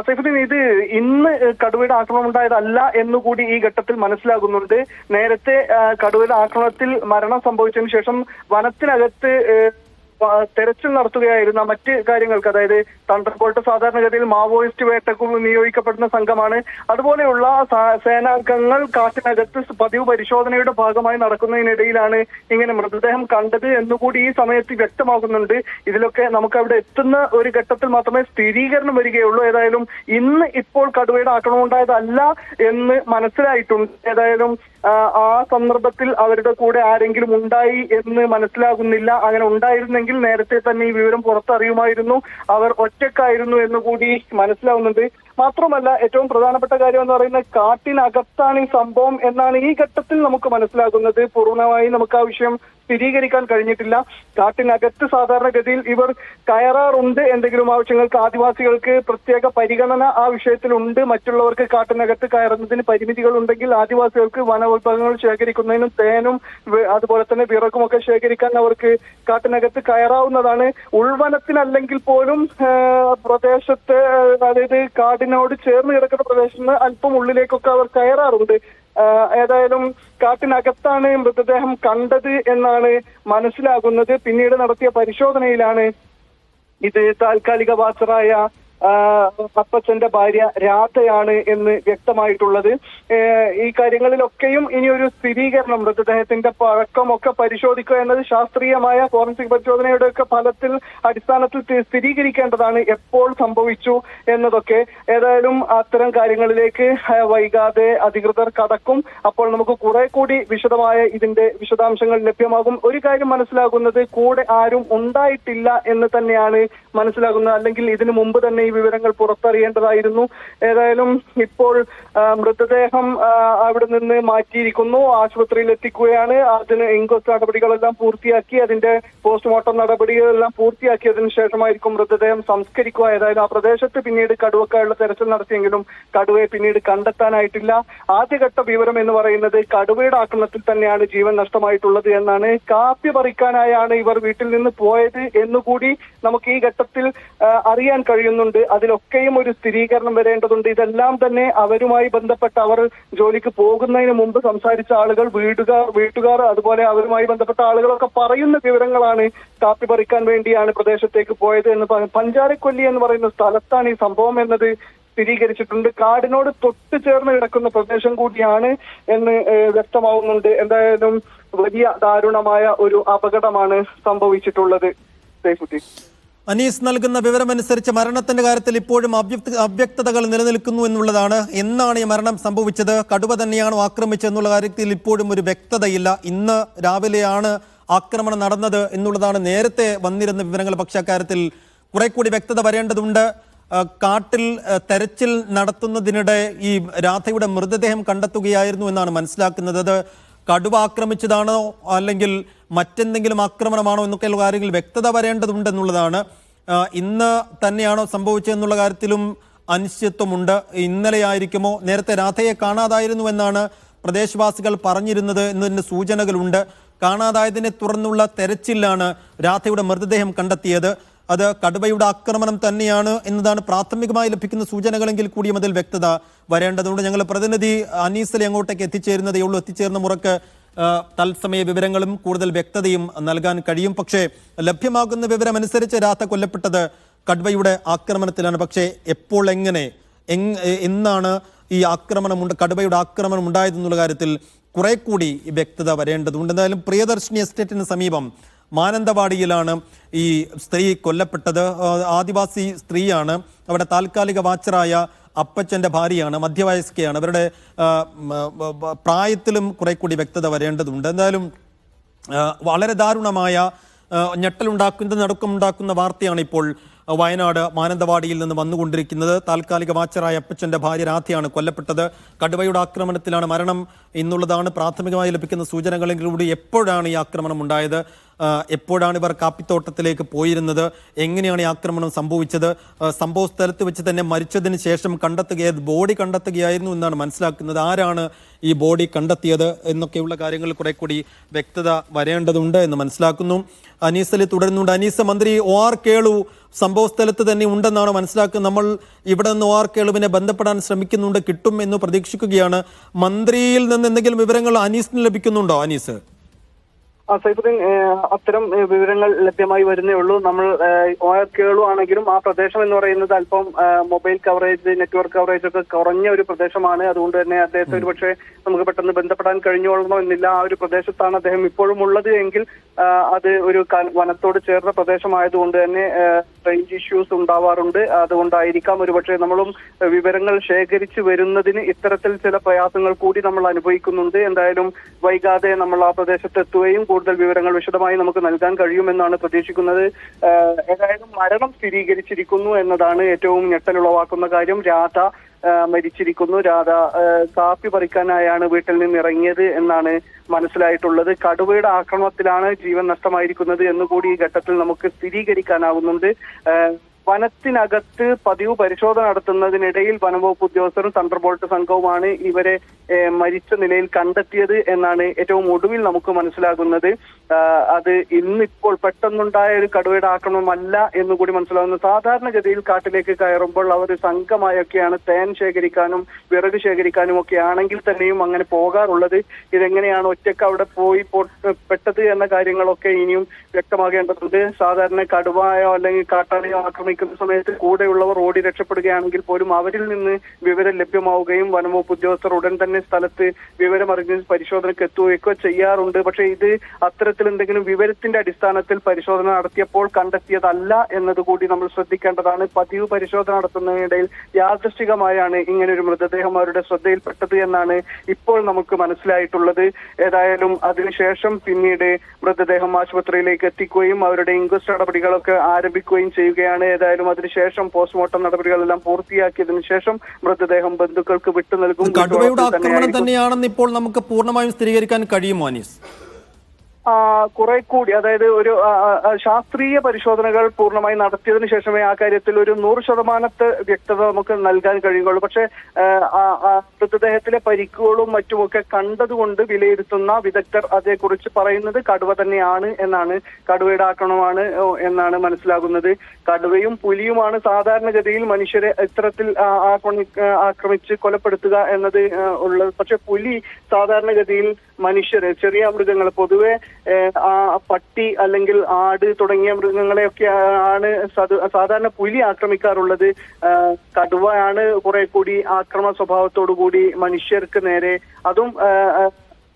സൈഫുദ്ദീൻ, ഇത് ഇന്ന് കടുവയുടെ ആക്രമണം ഉണ്ടായതല്ല എന്നുകൂടി ഈ ഘട്ടത്തിൽ മനസ്സിലാകുന്നുണ്ട്. നേരത്തെ കടുവയുടെ ആക്രമണത്തിൽ മരണം സംഭവിച്ചതിന് ശേഷം വനത്തിനകത്ത് തെരച്ചിൽ നടത്തുകയായിരുന്ന മറ്റ് കാര്യങ്ങൾക്ക്, അതായത് തണ്ടർബോൾട്ട് സാധാരണഗതിയിൽ മാവോയിസ്റ്റ് വേട്ടക്ക് നിയോഗിക്കപ്പെടുന്ന സംഘമാണ്. അതുപോലെയുള്ള സേനാംഗങ്ങൾ കാട്ടിനകത്ത് പതിവ് പരിശോധനയുടെ ഭാഗമായി നടക്കുന്നതിനിടയിലാണ് ഇങ്ങനെ മൃതദേഹം കണ്ടത് എന്നുകൂടി ഈ സമയത്ത് വ്യക്തമാകുന്നുണ്ട്. ഇതിലൊക്കെ നമുക്ക് അവിടെ എത്തുന്ന ഒരു ഘട്ടത്തിൽ മാത്രമേ സ്ഥിരീകരണം വരികയുള്ളൂ. ഏതായാലും ഇന്ന് ഇപ്പോൾ കടുവയുടെ ആക്രമണം ഉണ്ടായതല്ല എന്ന് മനസ്സിലായിട്ടുണ്ട്. ഏതായാലും ആ സന്ദർഭത്തിൽ അവരുടെ കൂടെ ആരെങ്കിലും ഉണ്ടായി എന്ന് മനസ്സിലാകുന്നില്ല. അങ്ങനെ ഉണ്ടായിരുന്നെങ്കിൽ നേരത്തെ തന്നെ ഈ വിവരം പുറത്തറിയുമായിരുന്നു. അവർ ഒറ്റക്കായിരുന്നു എന്നുകൂടി മനസ്സിലാവുന്നുണ്ട്. മാത്രമല്ല, ഏറ്റവും പ്രധാനപ്പെട്ട കാര്യം എന്ന് പറയുന്നത് കാട്ടിനകത്താണ് ഈ സംഭവം എന്നാണ് ഈ ഘട്ടത്തിൽ നമുക്ക് മനസ്സിലാകുന്നത്. പൂർണ്ണമായി നമുക്ക് ആ വിഷയം സ്ഥിരീകരിക്കാൻ കഴിഞ്ഞിട്ടില്ല. കാട്ടിനകത്ത് സാധാരണഗതിയിൽ ഇവർ കയറാറുണ്ട് എന്തെങ്കിലും ആവശ്യങ്ങൾക്ക്. ആദിവാസികൾക്ക് പ്രത്യേക പരിഗണന ആ വിഷയത്തിലുണ്ട്. മറ്റുള്ളവർക്ക് കാട്ടിനകത്ത് കയറുന്നതിന് പരിമിതികൾ ഉണ്ടെങ്കിൽ ആദിവാസികൾക്ക് വനവിഭവങ്ങൾ ശേഖരിക്കുന്നതിനും തേനും അതുപോലെ തന്നെ വിറകുമൊക്കെ ശേഖരിക്കാൻ അവർക്ക് കാട്ടിനകത്ത് കയറാവുന്നതാണ്. ഉൾവനത്തിനല്ലെങ്കിൽ പോലും പ്രദേശത്ത്, അതായത് കാടിനോട് ചേർന്ന് കിടക്കുന്ന പ്രദേശത്ത് നിന്ന് അല്പം ഉള്ളിലേക്കൊക്കെ അവർ കയറാറുണ്ട്. ഏതായാലും കാട്ടിനകത്താണ് മൃതദേഹം കണ്ടത് എന്നാണ് മനസ്സിലാകുന്നത്. പിന്നീട് നടത്തിയ പരിശോധനയിലാണ് ഇത് താൽക്കാലിക വാച്ചറായ അപ്പച്ചന്റെ ഭാര്യ രാധയാണ് എന്ന് വ്യക്തമായിട്ടുള്ളത്. ഈ കാര്യങ്ങളിലൊക്കെയും ഇനിയൊരു സ്ഥിരീകരണം, മൃതദേഹത്തിന്റെ പഴക്കമൊക്കെ പരിശോധിക്കുക എന്നത് ശാസ്ത്രീയമായ ഫോറൻസിക് പരിശോധനയുടെ ഒക്കെ ഫലത്തിൽ അടിസ്ഥാനത്തിൽ സ്ഥിരീകരിക്കേണ്ടതാണ്, എപ്പോൾ സംഭവിച്ചു എന്നതൊക്കെ. ഏതായാലും അത്തരം കാര്യങ്ങളിലേക്ക് വൈകാതെ അധികൃതർ കടക്കും. അപ്പോൾ നമുക്ക് കുറെ കൂടി വിശദമായ ഇതിന്റെ വിശദാംശങ്ങൾ ലഭ്യമാകും. ഒരു കാര്യം മനസ്സിലാകുന്നത്, കൂടെ ആരും ഉണ്ടായിട്ടില്ല എന്ന് തന്നെയാണ് മനസ്സിലാകുന്നത്. അല്ലെങ്കിൽ ഇതിനു മുമ്പ് തന്നെ ഈ വിവരങ്ങൾ പുറത്തറിയേണ്ടതായിരുന്നു. ഏതായാലും ഇപ്പോൾ മൃതദേഹം അവിടെ നിന്ന് മാറ്റിയിരിക്കുന്നു, ആശുപത്രിയിൽ എത്തിക്കുകയാണ്. അതിന് ഇൻക്വസ്റ്റ് നടപടികളെല്ലാം പൂർത്തിയാക്കി, അതിന്റെ പോസ്റ്റ്മോർട്ടം നടപടികളെല്ലാം പൂർത്തിയാക്കിയതിനു ശേഷമായിരിക്കും മൃതദേഹം സംസ്കരിക്കുക. ഏതായാലും ആ പ്രദേശത്ത് പിന്നീട് കടുവക്കായുള്ള തെരച്ചിൽ നടത്തിയെങ്കിലും കടുവയെ പിന്നീട് കണ്ടെത്താനായിട്ടില്ല. ആദ്യഘട്ട വിവരം എന്ന് പറയുന്നത് കടുവയുടെ ആക്രമണത്തിൽ തന്നെയാണ് ജീവൻ നഷ്ടമായിട്ടുള്ളത് എന്നാണ്. കാപ്പി പറിക്കാനായാണ് ഇവർ വീട്ടിൽ നിന്ന് പോയത് എന്നുകൂടി നമുക്ക് ഈ ഘട്ടത്തിൽ അറിയാൻ കഴിയുന്നുണ്ട്. അതിലൊക്കെയും ഒരു സ്ഥിരീകരണം വരേണ്ടതുണ്ട്. ഇതെല്ലാം തന്നെ അവരുമായി ബന്ധപ്പെട്ട, അവർ ജോലിക്ക് പോകുന്നതിന് മുമ്പ് സംസാരിച്ച ആളുകൾ, വീട്ടുകാർ അതുപോലെ അവരുമായി ബന്ധപ്പെട്ട ആളുകളൊക്കെ പറയുന്ന വിവരങ്ങളാണ്. കാപ്പി പറിക്കാൻ വേണ്ടിയാണ് പ്രദേശത്തേക്ക് പോയത് എന്ന് പഞ്ചാരക്കൊല്ലി എന്ന് പറയുന്ന സ്ഥലത്താണ് ഈ സംഭവം എന്നത് സ്ഥിരീകരിച്ചിട്ടുണ്ട്. കാടിനോട് തൊട്ട് ചേർന്ന് കിടക്കുന്ന പ്രദേശം കൂടിയാണ് എന്ന് വ്യക്തമാവുന്നുണ്ട്. എന്തായാലും വലിയ ദാരുണമായ ഒരു അപകടമാണ് സംഭവിച്ചിട്ടുള്ളത്. സൈഫുദ്ദീൻ, അനീസ് നൽകുന്ന വിവരമനുസരിച്ച് മരണത്തിന്റെ കാര്യത്തിൽ ഇപ്പോഴും അവ്യക്തതകൾ നിലനിൽക്കുന്നു എന്നുള്ളതാണ്. എന്നാണ് ഈ മരണം സംഭവിച്ചത്, കടുവ തന്നെയാണോ ആക്രമിച്ചതെന്നുള്ള കാര്യത്തിൽ ഇപ്പോഴും ഒരു വ്യക്തതയില്ല. ഇന്ന് രാവിലെയാണ് ആക്രമണം നടന്നത് എന്നുള്ളതാണ് നേരത്തെ വന്നിരുന്ന വിവരങ്ങൾ. പക്ഷേ അക്കാര്യത്തിൽ കുറെ കൂടി വ്യക്തത വരേണ്ടതുണ്ട്. കാട്ടിൽ തെരച്ചിൽ നടത്തുന്നതിനിടെ ഈ രാധയുടെ മൃതദേഹം കണ്ടെത്തുകയായിരുന്നു എന്നാണ് മനസ്സിലാക്കുന്നത്. അത് കടുവ ആക്രമിച്ചതാണോ അല്ലെങ്കിൽ മറ്റെന്തെങ്കിലും ആക്രമണമാണോ എന്നൊക്കെയുള്ള കാര്യങ്ങൾ വ്യക്തത വരേണ്ടതുണ്ടെന്നുള്ളതാണ്. ഇന്ന് തന്നെയാണോ സംഭവിച്ചതെന്നുള്ള കാര്യത്തിലും അനിശ്ചിത്വമുണ്ട്. ഇന്നലെ ആയിരിക്കുമോ? നേരത്തെ രാധയെ കാണാതായിരുന്നു എന്നാണ് പ്രദേശവാസികൾ പറഞ്ഞിരുന്നത് എന്നതിൻ്റെ സൂചനകളുണ്ട്. കാണാതായതിനെ തുടർന്നുള്ള തെരച്ചിലാണ് രാധയുടെ മൃതദേഹം കണ്ടെത്തിയത്. അത് കടുവയുടെ ആക്രമണം തന്നെയാണ് എന്നതാണ് പ്രാഥമികമായി ലഭിക്കുന്ന സൂചനകളെങ്കിൽ കൂടിയും അതിൽ വ്യക്തത വരേണ്ടതുണ്ട്. ഞങ്ങൾ പ്രതിനിധി അനീസലി അങ്ങോട്ടേക്ക് എത്തിച്ചേരുന്നതേ ഉള്ളൂ. എത്തിച്ചേർന്ന മുറക്ക് തത്സമയ വിവരങ്ങളും കൂടുതൽ വ്യക്തതയും നൽകാൻ കഴിയും. പക്ഷേ ലഭ്യമാകുന്ന വിവരമനുസരിച്ച് രാധ കൊല്ലപ്പെട്ടത് കടുവയുടെ ആക്രമണത്തിലാണ്. പക്ഷേ എപ്പോൾ, എങ്ങനെ, എന്നാണ് ഈ കടുവയുടെ ആക്രമണം ഉണ്ടായതെന്നുള്ള കാര്യത്തിൽ കുറെ കൂടി വ്യക്തത വരേണ്ടതുണ്ട്. എന്തായാലും പ്രിയദർശിനി എസ്റ്റേറ്റിന് സമീപം മാനന്തവാടിയിലാണ് ഈ സ്ത്രീ കൊല്ലപ്പെട്ടത്. ആദിവാസി സ്ത്രീയാണ്. അവിടെ താൽക്കാലിക വാച്ചറായ അപ്പച്ചൻ്റെ ഭാര്യയാണ്, മധ്യവയസ്കയാണ്. അവരുടെ പ്രായത്തിലും കുറെ കൂടി വ്യക്തത വരേണ്ടതുണ്ട്. എന്തായാലും വളരെ ദാരുണമായ, നടുക്കമുണ്ടാക്കുന്ന വാർത്തയാണ് ഇപ്പോൾ വയനാട് മാനന്തവാടിയിൽ നിന്ന് വന്നുകൊണ്ടിരിക്കുന്നത്. താൽക്കാലിക വാച്ചറായ അപ്പച്ചൻ്റെ ഭാര്യ രാധയാണ് കൊല്ലപ്പെട്ടത്. കടുവയുടെ ആക്രമണത്തിലാണ് മരണം എന്നുള്ളതാണ് പ്രാഥമികമായി ലഭിക്കുന്ന സൂചനകളെങ്കിലും കൂടി. എപ്പോഴാണ് ഈ ആക്രമണം ഉണ്ടായത്, എപ്പോഴാണ് ഇവർ കാപ്പിത്തോട്ടത്തിലേക്ക് പോയിരുന്നത്, എങ്ങനെയാണ് ഈ ആക്രമണം സംഭവിച്ചത്, സംഭവ സ്ഥലത്ത് വെച്ച് തന്നെ മരിച്ചതിന് ശേഷം ബോഡി കണ്ടെത്തുകയായിരുന്നു എന്നാണ് മനസ്സിലാക്കുന്നത്. ആരാണ് ഈ ബോഡി കണ്ടെത്തിയത് എന്നൊക്കെയുള്ള കാര്യങ്ങൾ കുറെ കൂടി വ്യക്തത വരേണ്ടതുണ്ട് എന്ന് മനസ്സിലാക്കുന്നു. അനീസലി തുടരുന്നുണ്ട്. അനീസ, മന്ത്രി OR കേളു സംഭവ സ്ഥലത്ത് തന്നെ ഉണ്ടെന്നാണ് മനസ്സിലാക്കുന്നത്. നമ്മൾ ഇവിടെ നിന്ന് OR കേളുവിനെ ബന്ധപ്പെടാൻ ശ്രമിക്കുന്നുണ്ട്, കിട്ടും എന്ന് പ്രതീക്ഷിക്കുകയാണ്. മന്ത്രിയിൽ നിന്ന് എന്തെങ്കിലും വിവരങ്ങൾ അനീസിന് ലഭിക്കുന്നുണ്ടോ? അനീസ്, സൈഫുദ്ദീൻ, അത്തരം വിവരങ്ങൾ ലഭ്യമായി വരുന്നേ ഉള്ളൂ. നമ്മൾ OR കേളു ആണെങ്കിലും ആ പ്രദേശം എന്ന് പറയുന്നത് അല്പം മൊബൈൽ കവറേജ്, നെറ്റ്വർക്ക് കവറേജ് ഒക്കെ കുറഞ്ഞ ഒരു പ്രദേശമാണ്. അതുകൊണ്ട് തന്നെ അദ്ദേഹത്തെ ഒരു പക്ഷേ നമുക്ക് പെട്ടെന്ന് ബന്ധപ്പെടാൻ കഴിഞ്ഞോളണോ എന്നില്ല. ആ ഒരു പ്രദേശത്താണ് അദ്ദേഹം ഇപ്പോഴും ഉള്ളത് എങ്കിൽ അത് ഒരു വനത്തോട് ചേർന്ന പ്രദേശമായതുകൊണ്ട് തന്നെ റേഞ്ച് ഇഷ്യൂസ് ഉണ്ടാവാറുണ്ട്. അതുകൊണ്ടായിരിക്കാം ഒരുപക്ഷെ നമ്മളും വിവരങ്ങൾ ശേഖരിച്ചു വരുന്നതിന് ഇത്തരത്തിൽ ചില പ്രയാസങ്ങൾ കൂടി നമ്മൾ അനുഭവിക്കുന്നുണ്ട്. എന്തായാലും വൈകാതെ നമ്മൾ ആ പ്രദേശത്ത് എത്തുകയും കൂടുതൽ വിവരങ്ങൾ വിശദമായി നമുക്ക് നൽകാൻ കഴിയുമെന്നാണ് പ്രതീക്ഷിക്കുന്നത്. ഏതായാലും മരണം സ്ഥിരീകരിച്ചിരിക്കുന്നു എന്നതാണ് ഏറ്റവും ഞെട്ടലുളവാക്കുന്ന കാര്യം. രാധ മരിച്ചിരിക്കുന്നു. രാധ കാപ്പി പറിക്കാനായാണ് വീട്ടിൽ നിന്ന് ഇറങ്ങിയത് എന്നാണ് മനസ്സിലായിട്ടുള്ളത്. കടുവയുടെ ആക്രമണത്തിലാണ് ജീവൻ നഷ്ടമായിരിക്കുന്നത് എന്നുകൂടി ഈ ഘട്ടത്തിൽ നമുക്ക് സ്ഥിരീകരിക്കാനാവുന്നുണ്ട്. വനത്തിനകത്ത് പതിവ് പരിശോധന നടത്തുന്നതിനിടയിൽ വനംവകുപ്പ് ഉദ്യോഗസ്ഥരും തണ്ടർബോൾട്ട് സംഘവുമാണ് ഇവരെ മരിച്ച നിലയിൽ കണ്ടെത്തിയത് എന്നാണ് ഏറ്റവും ഒടുവിൽ നമുക്ക് മനസ്സിലാകുന്നത്. അത് ഇന്നിപ്പോൾ പെട്ടെന്നുണ്ടായ ഒരു കടുവയുടെ ആക്രമണമല്ല എന്നുകൂടി മനസ്സിലാകുന്നു. സാധാരണഗതിയിൽ കാട്ടിലേക്ക് കയറുമ്പോൾ അവർ സംഘമായൊക്കെയാണ് തേൻ ശേഖരിക്കാനും വിറക് ശേഖരിക്കാനും ഒക്കെ ആണെങ്കിൽ തന്നെയും അങ്ങനെ പോകാറുള്ളത്. ഇതെങ്ങനെയാണ് ഒറ്റയ്ക്ക് അവിടെ പോയി പെട്ടത് എന്ന കാര്യങ്ങളൊക്കെ ഇനിയും വ്യക്തമാകേണ്ടതുണ്ട്. സാധാരണ കടുവയോ അല്ലെങ്കിൽ കാട്ടാനയോ ആക്രമിക്കുന്ന സമയത്ത് കൂടെയുള്ളവർ ഓടി രക്ഷപ്പെടുകയാണെങ്കിൽ പോലും അവരിൽ നിന്ന് വിവരം ലഭ്യമാവുകയും വനംവകുപ്പ് ഉദ്യോഗസ്ഥർ ഉടൻ തന്നെ സ്ഥലത്ത് വിവരമറിഞ്ഞ് പരിശോധനയ്ക്ക് എത്തുകയൊക്കെ ചെയ്യാറുണ്ട്. പക്ഷേ ഇത് അത്തരത്തിൽ എന്തെങ്കിലും വിവരത്തിന്റെ അടിസ്ഥാനത്തിൽ പരിശോധന നടത്തിയപ്പോൾ കണ്ടെത്തിയതല്ല എന്നതുകൂടി നമ്മൾ ശ്രദ്ധിക്കേണ്ടതാണ്. പതിവ് പരിശോധന നടത്തുന്നതിനിടയിൽ യാദൃശ്ചികമായാണ് ഇങ്ങനെ ഒരു മൃതദേഹം അവരുടെ ശ്രദ്ധയിൽപ്പെട്ടത് എന്നാണ് ഇപ്പോൾ നമുക്ക് മനസ്സിലായിട്ടുള്ളത്. ഏതായാലും അതിനുശേഷം പിന്നീട് മൃതദേഹം ആശുപത്രിയിലേക്ക് എത്തിക്കുകയും അവരുടെ ഇൻക്വസ്റ്റ് നടപടികളൊക്കെ ആരംഭിക്കുകയും ചെയ്യുകയാണ്. ഏതായാലും അതിനുശേഷം പോസ്റ്റ്മോർട്ടം നടപടികളെല്ലാം പൂർത്തിയാക്കിയതിനു ശേഷം മൃതദേഹം ബന്ധുക്കൾക്ക് വിട്ടു നൽകും. ആക്രമണം തന്നെയാണെന്ന് ഇപ്പോൾ നമുക്ക് പൂർണ്ണമായും സ്ഥിരീകരിക്കാൻ കഴിയുമോ അനീസ്? കുറെ കൂടി, അതായത് ഒരു ശാസ്ത്രീയ പരിശോധനകൾ പൂർണ്ണമായി നടത്തിയതിനു ശേഷമേ ആ കാര്യത്തിൽ ഒരു 100% വ്യക്തത നമുക്ക് നൽകാൻ കഴിയുകയുള്ളൂ. പക്ഷേ മൃതദേഹത്തിലെ പരിക്കുകളും മറ്റുമൊക്കെ കണ്ടതുകൊണ്ട് വിലയിരുത്തുന്ന വിദഗ്ധർ അതേക്കുറിച്ച് പറയുന്നത് കടുവ തന്നെയാണ് എന്നാണ്, കടുവയുടെ ആക്രമണമാണ് എന്നാണ് മനസ്സിലാകുന്നത്. കടുവയും പുലിയുമാണ് സാധാരണഗതിയിൽ മനുഷ്യരെ ഇത്തരത്തിൽ ആക്രമിച്ച് കൊലപ്പെടുത്തുക എന്നത് ഉള്ളത്. പക്ഷെ പുലി സാധാരണഗതിയിൽ മനുഷ്യരെ, ചെറിയ മൃഗങ്ങൾ, പൊതുവെ പട്ടി അല്ലെങ്കിൽ ആട് തുടങ്ങിയ മൃഗങ്ങളെയൊക്കെ ആണ് സാധാരണ പുലി ആക്രമിക്കാറുള്ളത്. കടുവയാണ് കുറെ കൂടി ആക്രമണ സ്വഭാവത്തോടു കൂടി മനുഷ്യർക്ക് നേരെ, അതും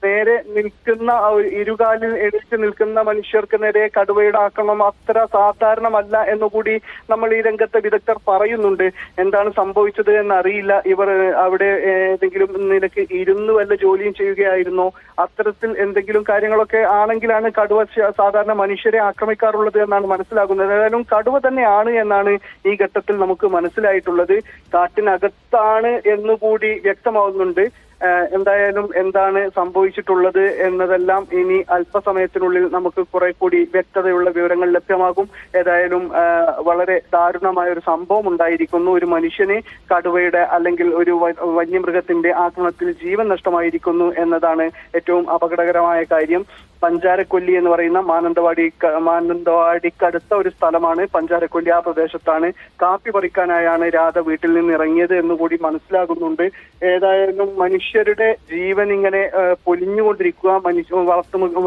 നേരെ നിൽക്കുന്ന ഇരുകാലിൽ എഴുതി നിൽക്കുന്ന മനുഷ്യർക്ക് നേരെ കടുവയുടെ ആക്രമണം അത്ര സാധാരണമല്ല എന്നുകൂടി നമ്മൾ ഈ രംഗത്തെ വിദഗ്ധർ പറയുന്നുണ്ട്. എന്താണ് സംഭവിച്ചത് എന്നറിയില്ല. ഇവർ അവിടെ ഏതെങ്കിലും നിലയ്ക്ക് ഇരുന്ന് വല്ല ജോലിയും ചെയ്യുകയായിരുന്നോ, അത്തരത്തിൽ എന്തെങ്കിലും കാര്യങ്ങളൊക്കെ ആണെങ്കിലാണ് കടുവ സാധാരണ മനുഷ്യരെ ആക്രമിക്കാറുള്ളത് എന്നാണ് മനസ്സിലാകുന്നത്. ഏതായാലും കടുവ തന്നെയാണ് എന്നാണ് ഈ ഘട്ടത്തിൽ നമുക്ക് മനസ്സിലായിട്ടുള്ളത്. കാട്ടിനകത്താണ് എന്നുകൂടി വ്യക്തമാവുന്നുണ്ട്. എന്തായാലും എന്താണ് സംഭവിച്ചിട്ടുള്ളത് എന്നതെല്ലാം ഇനി അല്പസമയത്തിനുള്ളിൽ നമുക്ക് കുറെ കൂടി വ്യക്തതയുള്ള വിവരങ്ങൾ ലഭ്യമാകും. ഏതായാലും വളരെ ദാരുണമായ ഒരു സംഭവം ഉണ്ടായിരിക്കുന്നു. ഒരു മനുഷ്യന് കടുവയുടെ അല്ലെങ്കിൽ ഒരു വന്യമൃഗത്തിന്റെ ആക്രമണത്തിൽ ജീവൻ നഷ്ടമായിരിക്കുന്നു എന്നതാണ് ഏറ്റവും അപകടകരമായ കാര്യം. പഞ്ചാരക്കൊല്ലി എന്ന് പറയുന്ന മാനന്തവാടിക്കടുത്ത ഒരു സ്ഥലമാണ് പഞ്ചാരക്കൊല്ലി. ആ പ്രദേശത്താണ് കാപ്പി പറിക്കാനായാണ് രാധ വീട്ടിൽ നിന്ന് ഇറങ്ങിയത് എന്നുകൂടി മനസ്സിലാകുന്നുണ്ട്. ഏതായാലും മനുഷ്യരുടെ ജീവൻ ഇങ്ങനെ പൊലിഞ്ഞുകൊണ്ടിരിക്കുക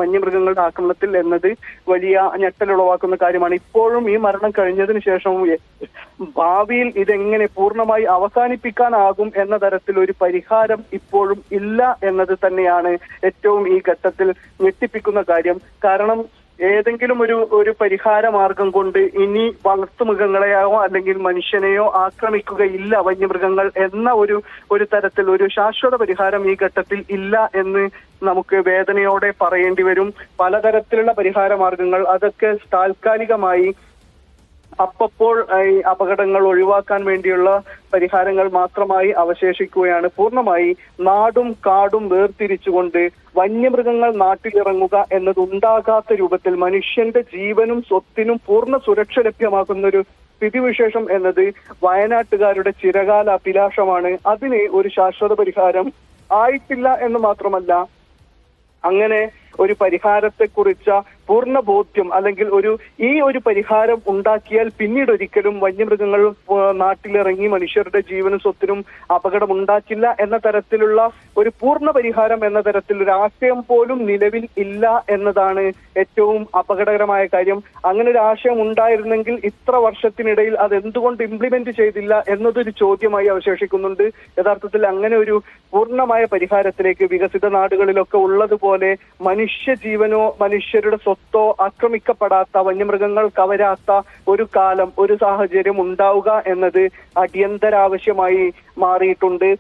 വന്യമൃഗങ്ങളുടെ ആക്രമണത്തിൽ എന്നത് വലിയ ഞെട്ടലുളവാക്കുന്ന കാര്യമാണ്. ഇപ്പോഴും ഈ മരണം കഴിഞ്ഞതിന് ശേഷവും ഭാവിയിൽ ഇതെങ്ങനെ പൂർണ്ണമായി അവസാനിപ്പിക്കാനാകും എന്ന തരത്തിൽ ഒരു പരിഹാരം ഇപ്പോഴും ഇല്ല എന്നത് തന്നെയാണ് ഏറ്റവും ഈ ഘട്ടത്തിൽ ഞെട്ടിപ്പിക്കുന്ന കാര്യം. കാരണം ഏതെങ്കിലും ഒരു പരിഹാര മാർഗം കൊണ്ട് ഇനി വളർത്തുമൃഗങ്ങളെയോ അല്ലെങ്കിൽ മനുഷ്യനെയോ ആക്രമിക്കുകയില്ല വന്യമൃഗങ്ങൾ എന്ന ഒരു തരത്തിൽ ഒരു ശാശ്വത പരിഹാരം ഈ ഘട്ടത്തിൽ ഇല്ല എന്ന് നമുക്ക് വേദനയോടെ പറയേണ്ടി വരും. പലതരത്തിലുള്ള പരിഹാര മാർഗങ്ങൾ അതൊക്കെ താൽക്കാലികമായി അപ്പപ്പോൾ ഈ അപകടങ്ങൾ ഒഴിവാക്കാൻ വേണ്ടിയുള്ള പരിഹാരങ്ങൾ മാത്രമായി അവശേഷിക്കുകയാണ്. പൂർണ്ണമായി നാടും കാടും വേർതിരിച്ചുകൊണ്ട് വന്യമൃഗങ്ങൾ നാട്ടിലിറങ്ങുക എന്നതുണ്ടാകാത്ത രൂപത്തിൽ മനുഷ്യന്റെ ജീവനും സ്വത്തിനും പൂർണ്ണ സുരക്ഷ ലഭ്യമാക്കുന്ന ഒരു സ്ഥിതിവിശേഷം എന്നത് വയനാട്ടുകാരുടെ ചിരകാല അഭിലാഷമാണ്. അതിന് ഒരു ശാശ്വത പരിഹാരം ആയിട്ടില്ല എന്ന് മാത്രമല്ല, അങ്ങനെ ഒരു പരിഹാരത്തെക്കുറിച്ച പൂർണ്ണ ബോധ്യം അല്ലെങ്കിൽ ഈ ഒരു പരിഹാരം ഉണ്ടാക്കിയാൽ പിന്നീട് ഒരിക്കലും വന്യമൃഗങ്ങൾ നാട്ടിലിറങ്ങി മനുഷ്യരുടെ ജീവനും സ്വത്തിനും അപകടം ഉണ്ടാക്കില്ല എന്ന തരത്തിലുള്ള ഒരു പൂർണ്ണ പരിഹാരം എന്ന തരത്തിൽ ഒരു ആശയം പോലും നിലവിൽ ഇല്ല എന്നതാണ് ഏറ്റവും അപകടകരമായ കാര്യം. അങ്ങനെ ഒരു ആശയം ഉണ്ടായിരുന്നെങ്കിൽ ഇത്ര വർഷത്തിനിടയിൽ അത് എന്തുകൊണ്ട് ഇംപ്ലിമെന്റ് ചെയ്തില്ല എന്നതൊരു ചോദ്യമായി അവശേഷിക്കുന്നുണ്ട്. യഥാർത്ഥത്തിൽ അങ്ങനെ ഒരു പൂർണ്ണമായ പരിഹാരത്തിലേക്ക് വികസിത നാടുകളിലൊക്കെ ഉള്ളതുപോലെ മനുഷ്യജീവനോ മനുഷ്യരുടെ സ്വത്തോ ആക്രമിക്കപ്പെടാത്ത, വന്യമൃഗങ്ങൾ കവരാത്ത ഒരു കാലം, ഒരു സാഹചര്യം ഉണ്ടാവുക എന്നത് അടിയന്തരാവശ്യമായി മാറിയിട്ടുണ്ട്.